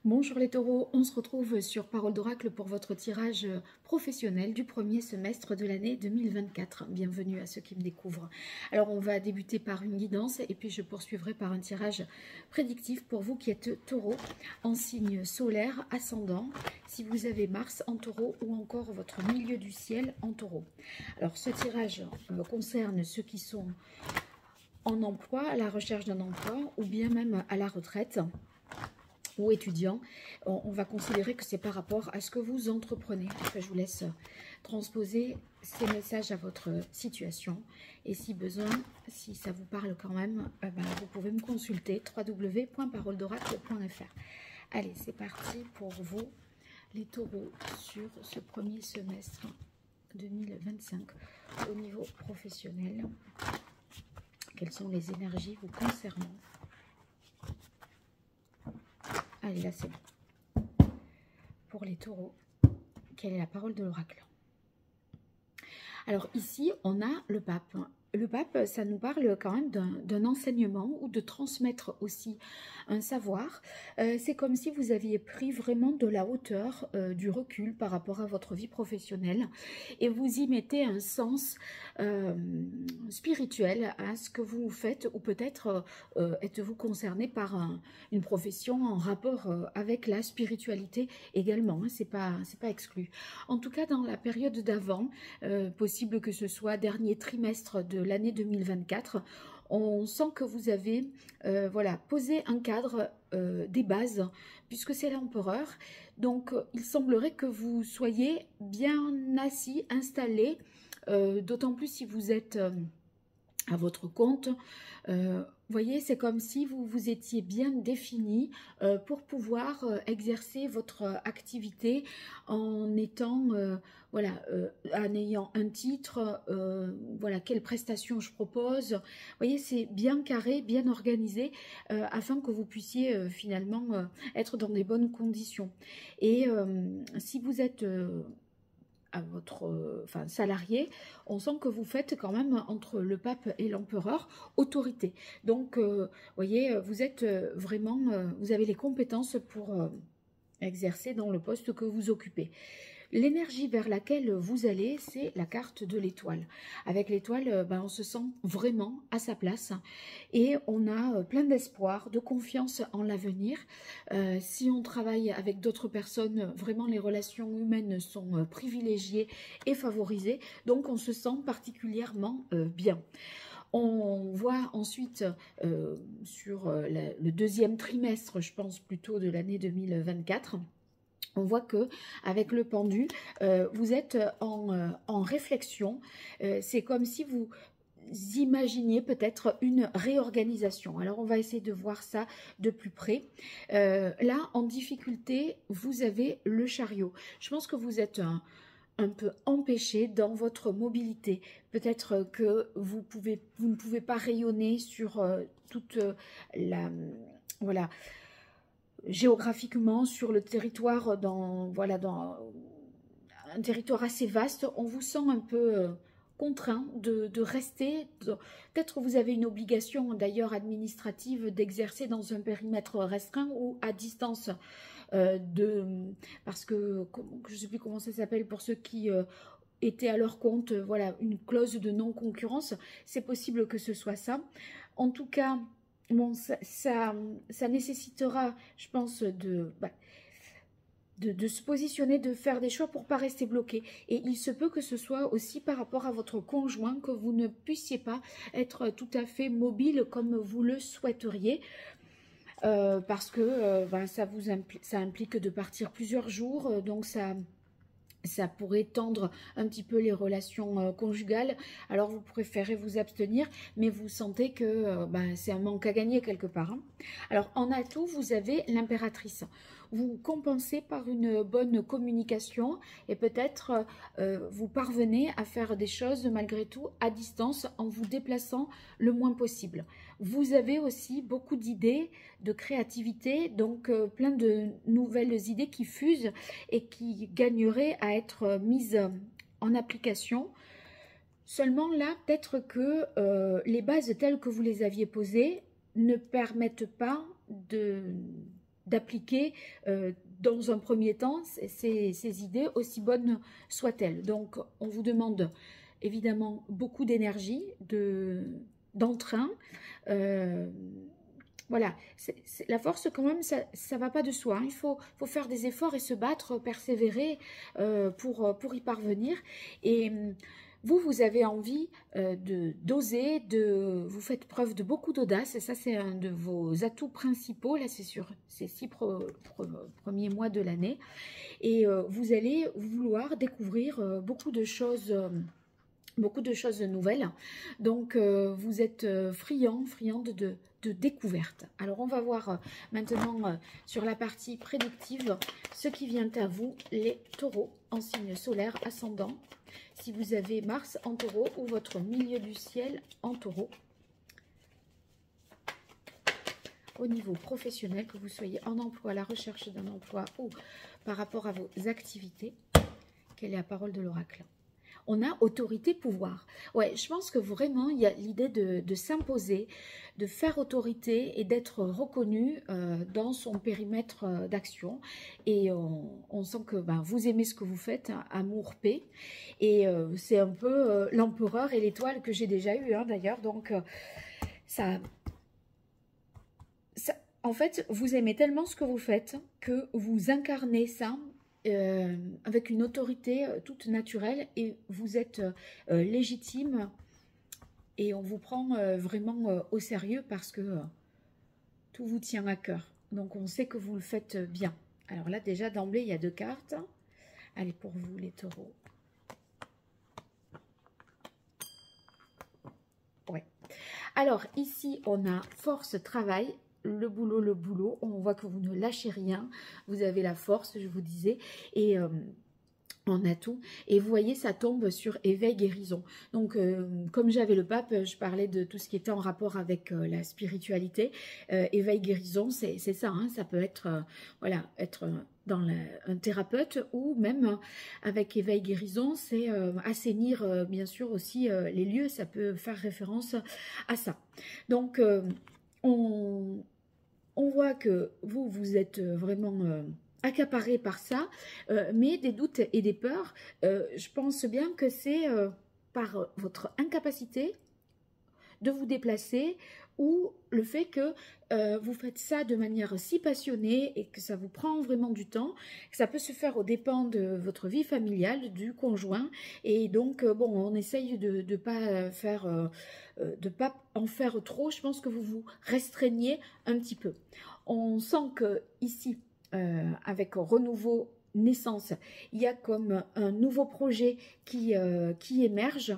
Bonjour les taureaux, on se retrouve sur Parole d'Oracle pour votre tirage professionnel du premier semestre de l'année 2024. Bienvenue à ceux qui me découvrent. Alors on va débuter par une guidance et puis je poursuivrai par un tirage prédictif pour vous qui êtes taureau en signe solaire ascendant, si vous avez Mars en taureau ou encore votre milieu du ciel en taureau. Alors ce tirage concerne ceux qui sont en emploi, à la recherche d'un emploi ou bien même à la retraite ou étudiants. On va considérer que c'est par rapport à ce que vous entreprenez. Enfin, je vous laisse transposer ces messages à votre situation. Et si besoin, si ça vous parle quand même, vous pouvez me consulter www.paroledoracle.fr. Allez, c'est parti pour vous, les taureaux, sur ce premier semestre 2025 au niveau professionnel. Quelles sont les énergies vous concernant? Allez, là c'est bon. Pour les taureaux, quelle est la parole de l'oracle? Alors ici, on a le pape. Le pape, ça nous parle quand même d'un enseignement ou de transmettre aussi un savoir. C'est comme si vous aviez pris vraiment de la hauteur, du recul par rapport à votre vie professionnelle et vous y mettez un sens spirituel à ce que vous faites, ou peut-être êtes-vous concerné par une profession en rapport avec la spiritualité également, hein, c'est pas exclu. En tout cas, dans la période d'avant, possible que ce soit dernier trimestre de l'année 2024, on sent que vous avez voilà, posé un cadre, des bases, puisque c'est l'empereur. Donc, il semblerait que vous soyez bien assis, installé, d'autant plus si vous êtes à votre compte. Voyez, c'est comme si vous vous étiez bien défini pour pouvoir exercer votre activité en étant, voilà, en ayant un titre, voilà, quelle prestation je propose. Voyez, c'est bien carré, bien organisé, afin que vous puissiez finalement être dans des bonnes conditions. Et si vous êtes à votre salarié, on sent que vous faites quand même entre le pape et l'empereur autorité. Donc, voyez, vous êtes vraiment, vous avez les compétences pour exercer dans le poste que vous occupez. L'énergie vers laquelle vous allez, c'est la carte de l'étoile. Avec l'étoile, on se sent vraiment à sa place et on a plein d'espoir, de confiance en l'avenir. Si on travaille avec d'autres personnes, vraiment les relations humaines sont privilégiées et favorisées, donc on se sent particulièrement bien. On voit ensuite sur le deuxième trimestre, je pense plutôt de l'année 2024, on voit que avec le pendu, vous êtes en réflexion. C'est comme si vous imaginiez peut-être une réorganisation. Alors, on va essayer de voir ça de plus près. Là, en difficulté, vous avez le chariot. Je pense que vous êtes un peu empêché dans votre mobilité. Peut-être que vous ne pouvez pas rayonner sur toute la... voilà, géographiquement sur le territoire, dans un territoire assez vaste. On vous sent un peu contraint de rester. Peut-être vous avez une obligation d'ailleurs administrative d'exercer dans un périmètre restreint ou à distance, parce que je ne sais plus comment ça s'appelle pour ceux qui étaient à leur compte, voilà, une clause de non-concurrence. C'est possible que ce soit ça. En tout cas, bon, ça nécessitera, je pense, de se positionner, de faire des choix pour ne pas rester bloqué. Et il se peut que ce soit aussi par rapport à votre conjoint, que vous ne puissiez pas être tout à fait mobile comme vous le souhaiteriez. Parce que ça implique de partir plusieurs jours, donc ça pourrait tendre un petit peu les relations conjugales. Alors vous préférez vous abstenir, mais vous sentez que c'est un manque à gagner quelque part, hein. Alors en atout, vous avez l'impératrice. Vous compensez par une bonne communication et peut-être vous parvenez à faire des choses malgré tout à distance en vous déplaçant le moins possible. Vous avez aussi beaucoup d'idées, de créativité, donc plein de nouvelles idées qui fusent et qui gagneraient à être mises en application. Seulement là, peut-être que les bases telles que vous les aviez posées ne permettent pas d'appliquer dans un premier temps ces idées, aussi bonnes soient-elles. Donc, on vous demande évidemment beaucoup d'énergie, d'entrain. Voilà, la force quand même, ça ne va pas de soi. Hein. Il faut faire des efforts et se battre, persévérer pour y parvenir. Et vous avez envie d'oser, vous faites preuve de beaucoup d'audace, et ça c'est un de vos atouts principaux, là c'est sur ces 6 premiers mois de l'année. Et vous allez vouloir découvrir beaucoup de choses nouvelles. Donc vous êtes friande de découverte. Alors on va voir maintenant sur la partie prédictive ce qui vient à vous, les taureaux en signe solaire ascendant. Si vous avez Mars en taureau ou votre milieu du ciel en taureau. Au niveau professionnel, que vous soyez en emploi, à la recherche d'un emploi ou par rapport à vos activités, quelle est la parole de l'oracle? On a autorité, pouvoir. Ouais, je pense que vraiment, il y a l'idée de s'imposer, de faire autorité et d'être reconnu dans son périmètre d'action. Et on sent que vous aimez ce que vous faites, hein, amour, paix. Et c'est un peu l'empereur et l'étoile que j'ai déjà eu, hein, d'ailleurs. Donc, en fait, vous aimez tellement ce que vous faites que vous incarnez ça avec une autorité toute naturelle et vous êtes légitime et on vous prend vraiment au sérieux parce que tout vous tient à cœur. Donc on sait que vous le faites bien. Alors là déjà d'emblée il y a 2 cartes. Allez pour vous les taureaux. Ouais. Alors ici on a force, travail. Le boulot, on voit que vous ne lâchez rien, vous avez la force, je vous disais, et en atout, et vous voyez, ça tombe sur éveil, guérison. Donc, comme j'avais le pape, je parlais de tout ce qui était en rapport avec la spiritualité. Éveil, guérison, c'est ça, hein, ça peut être, voilà, être dans un thérapeute, ou même avec éveil, guérison, c'est assainir, bien sûr, aussi les lieux, ça peut faire référence à ça. Donc, on voit que vous êtes vraiment accaparé par ça, mais des doutes et des peurs, je pense bien que c'est par votre incapacité de vous déplacer ou le fait que vous faites ça de manière si passionnée et que ça vous prend vraiment du temps, que ça peut se faire aux dépens de votre vie familiale, du conjoint, et donc bon, on essaye de pas faire de pas en faire trop. Je pense que vous vous restreignez un petit peu. On sent que ici, avec renouveau, naissance, il y a comme un nouveau projet qui émerge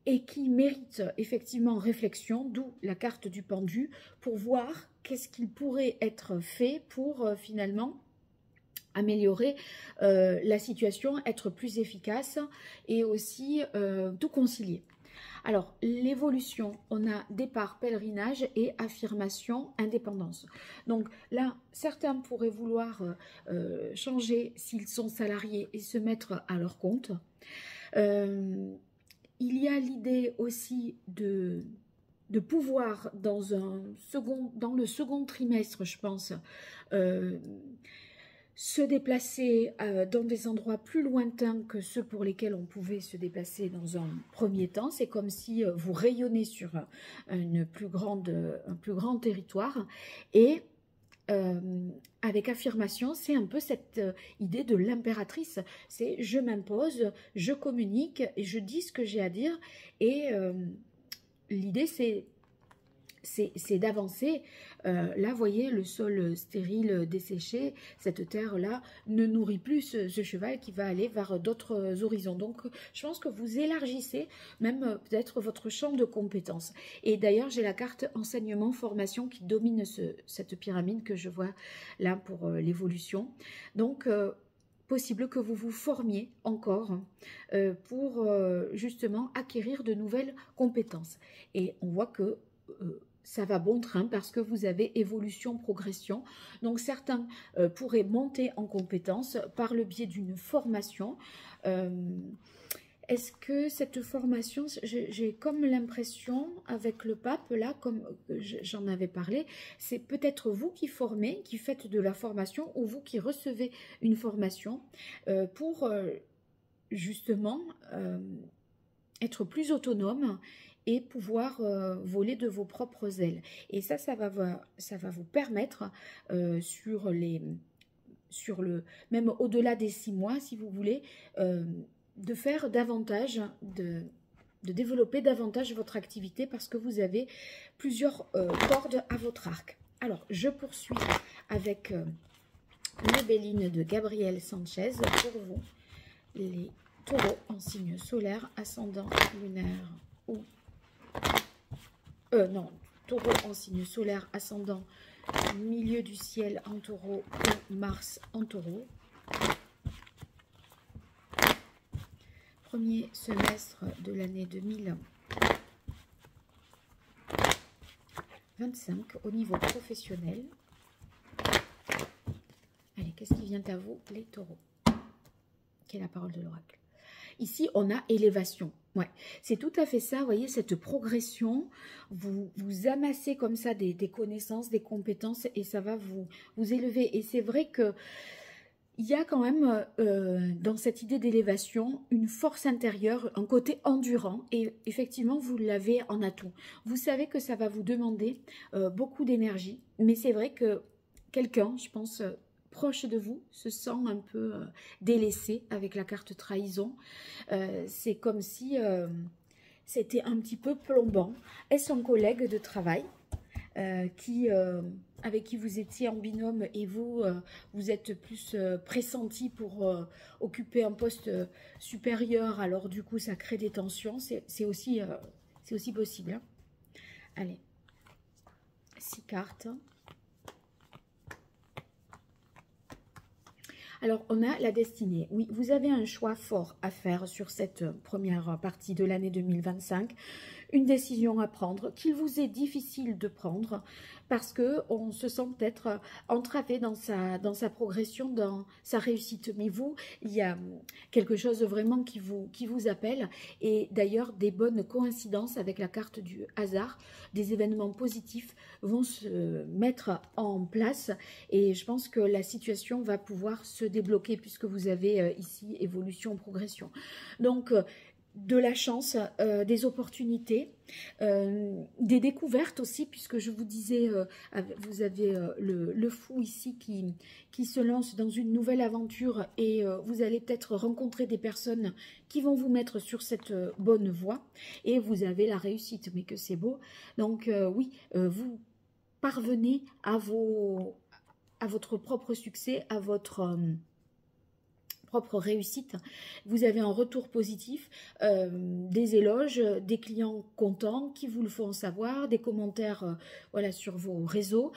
et qui mérite effectivement réflexion, d'où la carte du pendu, pour voir qu'est-ce qu'il pourrait être fait pour finalement améliorer la situation, être plus efficace et aussi tout concilier. Alors, l'évolution, on a départ, pèlerinage et affirmation, indépendance. Donc là, certains pourraient vouloir changer s'ils sont salariés et se mettre à leur compte. Il y a l'idée aussi de pouvoir, dans le second trimestre, je pense, se déplacer dans des endroits plus lointains que ceux pour lesquels on pouvait se déplacer dans un premier temps. C'est comme si vous rayonnez sur un plus grand territoire. Et avec affirmation, c'est un peu cette idée de l'impératrice. C'est je m'impose, je communique et je dis ce que j'ai à dire. Et l'idée, c'est d'avancer. Là, vous voyez, le sol stérile, desséché, cette terre-là ne nourrit plus ce cheval qui va aller vers d'autres horizons. Donc, je pense que vous élargissez même peut-être votre champ de compétences. Et d'ailleurs, j'ai la carte enseignement, formation qui domine cette pyramide que je vois là pour l'évolution. Donc, possible que vous vous formiez encore pour justement acquérir de nouvelles compétences. Et on voit que ça va bon train parce que vous avez évolution, progression. Donc certains pourraient monter en compétences par le biais d'une formation. est-ce que cette formation, j'ai comme l'impression, avec le pape, là, comme j'en avais parlé, c'est peut-être vous qui formez, qui faites de la formation, ou vous qui recevez une formation pour justement être plus autonome et pouvoir voler de vos propres ailes. Et ça va vous permettre même au-delà des 6 mois, si vous voulez, de faire davantage, de développer davantage votre activité parce que vous avez plusieurs cordes à votre arc. Alors, je poursuis avec les Béline de Gabriel Sanchez pour vous, les taureaux en signe solaire, ascendant, lunaire ou... non, taureau en signe solaire, ascendant, milieu du ciel en taureau ou Mars en taureau. Premier semestre de l'année 2025 au niveau professionnel. Allez, qu'est-ce qui vient à vous, les taureaux? Quelle est la parole de l'oracle? Ici, on a élévation. Ouais, c'est tout à fait ça, vous voyez, cette progression, vous amassez comme ça des connaissances, des compétences et ça va vous élever. Et c'est vrai que il y a quand même dans cette idée d'élévation une force intérieure, un côté endurant et effectivement vous l'avez en atout. Vous savez que ça va vous demander beaucoup d'énergie, mais c'est vrai que quelqu'un, je pense, proche de vous, se sent un peu délaissé avec la carte trahison. C'est comme si c'était un petit peu plombant. Est-ce un collègue de travail avec qui vous étiez en binôme et vous êtes plus pressenti pour occuper un poste supérieur, alors du coup ça crée des tensions, c'est aussi possible. Hein. Allez, 6 cartes. Alors, on a la destinée. Oui, vous avez un choix fort à faire sur cette première partie de l'année 2025. Une décision à prendre qu'il vous est difficile de prendre parce qu'on se sent peut-être entravé dans sa progression, dans sa réussite. Mais vous, il y a quelque chose vraiment qui vous appelle. Et d'ailleurs, des bonnes coïncidences avec la carte du hasard, des événements positifs vont se mettre en place. Et je pense que la situation va pouvoir se débloquer puisque vous avez ici évolution, progression. Donc, de la chance, des opportunités, des découvertes aussi, puisque je vous disais, vous avez le fou ici qui se lance dans une nouvelle aventure et vous allez peut-être rencontrer des personnes qui vont vous mettre sur cette bonne voie et vous avez la réussite, mais que c'est beau. Donc oui, vous parvenez à votre propre succès, à votre... propre réussite, vous avez un retour positif, des éloges, des clients contents qui vous le font savoir, des commentaires voilà, sur vos réseaux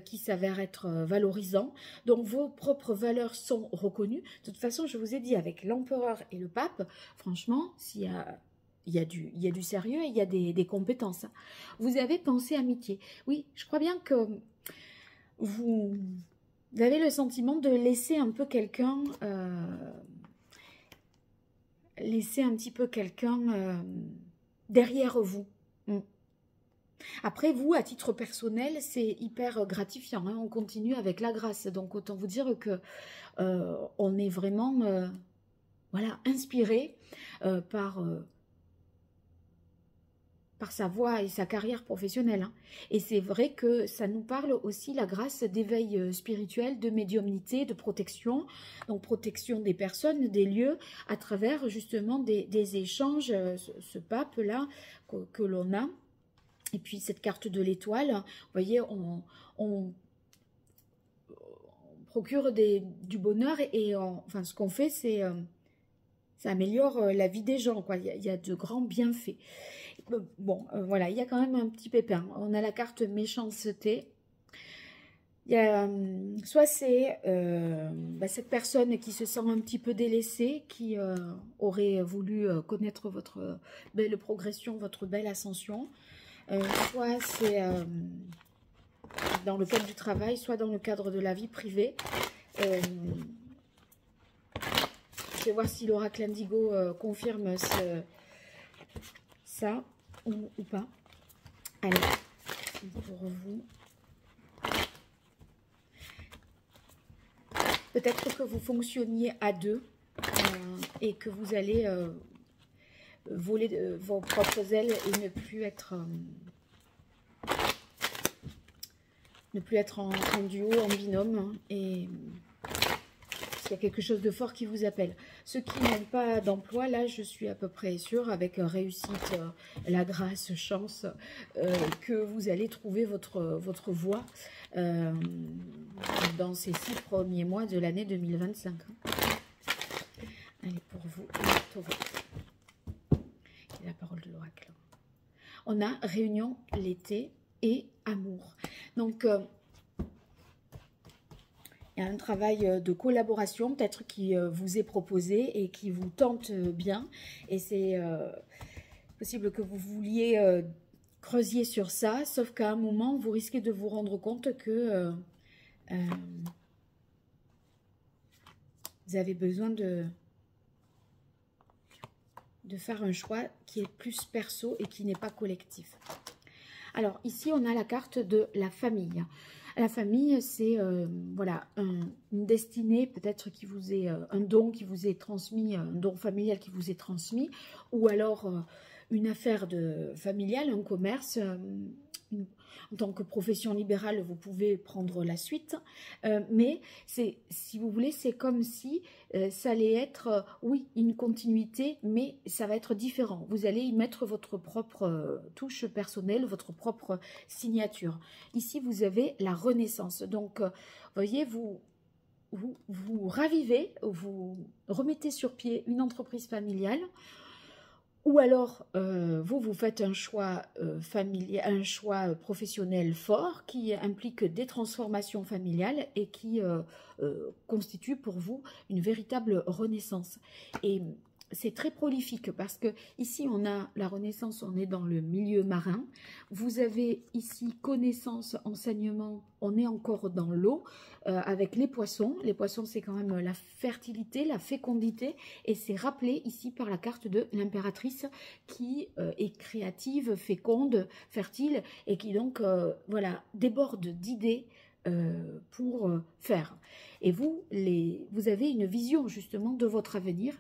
qui s'avèrent être valorisants. Donc vos propres valeurs sont reconnues. De toute façon, je vous ai dit, avec l'empereur et le pape, franchement, il y a du sérieux et il y a des compétences. Vous avez pensé amitié. Oui, je crois bien que vous avez le sentiment de laisser un peu quelqu'un, derrière vous. Après, vous, à titre personnel, c'est hyper gratifiant. Hein, on continue avec la grâce. Donc, autant vous dire que on est vraiment voilà, inspiré par sa voie et sa carrière professionnelle. Hein. Et c'est vrai que ça nous parle aussi, la grâce, d'éveil spirituel, de médiumnité, de protection. Donc protection des personnes, des lieux, à travers justement des échanges, ce pape-là que l'on a. Et puis cette carte de l'étoile, vous voyez, on procure du bonheur et enfin ce qu'on fait, c'est... ça améliore la vie des gens, quoi. Il y a de grands bienfaits. Bon, voilà, il y a quand même un petit pépin. On a la carte méchanceté. Il y a, soit c'est cette personne qui se sent un petit peu délaissée, qui aurait voulu connaître votre belle progression, votre belle ascension. Soit c'est dans le cadre du travail, soit dans le cadre de la vie privée. vais voir si l'oracle Indigo confirme ça ou pas. Allez, pour vous. Peut-être que vous fonctionniez à deux et que vous allez voler vos propres ailes et ne plus être en duo, en binôme. Et il y a quelque chose de fort qui vous appelle. Ceux qui n'ont pas d'emploi, là, je suis à peu près sûre, avec réussite, la grâce, chance, que vous allez trouver votre voie dans ces 6 premiers mois de l'année 2025. Allez, pour vous, Taureau. La parole de l'oracle. On a réunion, l'été et amour. Donc, il y a un travail de collaboration peut-être qui vous est proposé et qui vous tente bien. Et c'est possible que vous vouliez creusier sur ça, sauf qu'à un moment, vous risquez de vous rendre compte que vous avez besoin de faire un choix qui est plus perso et qui n'est pas collectif. Alors ici, on a la carte de la famille. La famille, c'est voilà, une destinée peut-être qui vous est, un don qui vous est transmis, un don familial qui vous est transmis, ou alors une affaire familiale, un commerce. En tant que profession libérale, vous pouvez prendre la suite, mais si vous voulez, c'est comme si ça allait être, oui, une continuité, mais ça va être différent. Vous allez y mettre votre propre touche personnelle, votre propre signature. Ici, vous avez la renaissance. Donc, vous voyez, vous ravivez, vous remettez sur pied une entreprise familiale. Ou alors, vous faites un choix familial, un choix professionnel fort qui implique des transformations familiales et qui constitue pour vous une véritable renaissance. Et c'est très prolifique parce que ici, on a la renaissance, on est dans le milieu marin. Vous avez ici connaissance, enseignement, on est encore dans l'eau avec les poissons. Les poissons, c'est quand même la fertilité, la fécondité. Et c'est rappelé ici par la carte de l'impératrice qui est créative, féconde, fertile et qui donc voilà, déborde d'idées pour faire. Et vous avez une vision justement de votre avenir.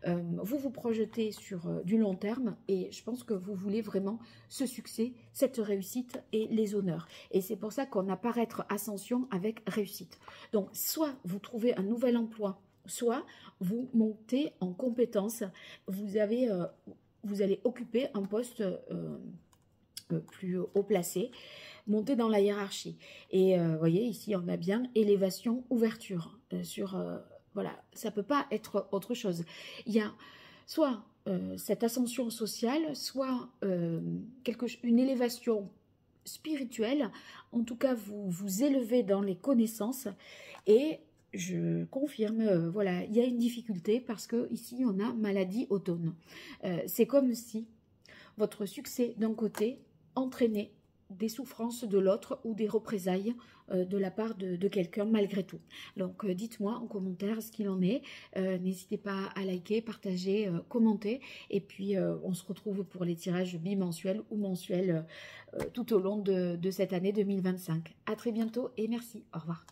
Vous vous projetez sur du long terme et je pense que vous voulez vraiment ce succès, cette réussite et les honneurs. Et c'est pour ça qu'on apparaît ascension avec réussite. Donc, soit vous trouvez un nouvel emploi, soit vous montez en compétence. Vous allez occuper un poste plus haut placé, monter dans la hiérarchie. Et vous voyez, ici, on a bien élévation, ouverture. Voilà, ça ne peut pas être autre chose. Il y a soit cette ascension sociale, soit une élévation spirituelle. En tout cas, vous vous élevez dans les connaissances. Et je confirme, voilà, il y a une difficulté parce que ici, on a maladie automne. C'est comme si votre succès d'un côté entraînait des souffrances de l'autre ou des représailles de la part de quelqu'un malgré tout. Donc dites-moi en commentaire ce qu'il en est. N'hésitez pas à liker, partager, commenter. Et puis on se retrouve pour les tirages bimensuels ou mensuels tout au long de cette année 2025. À très bientôt et merci. Au revoir.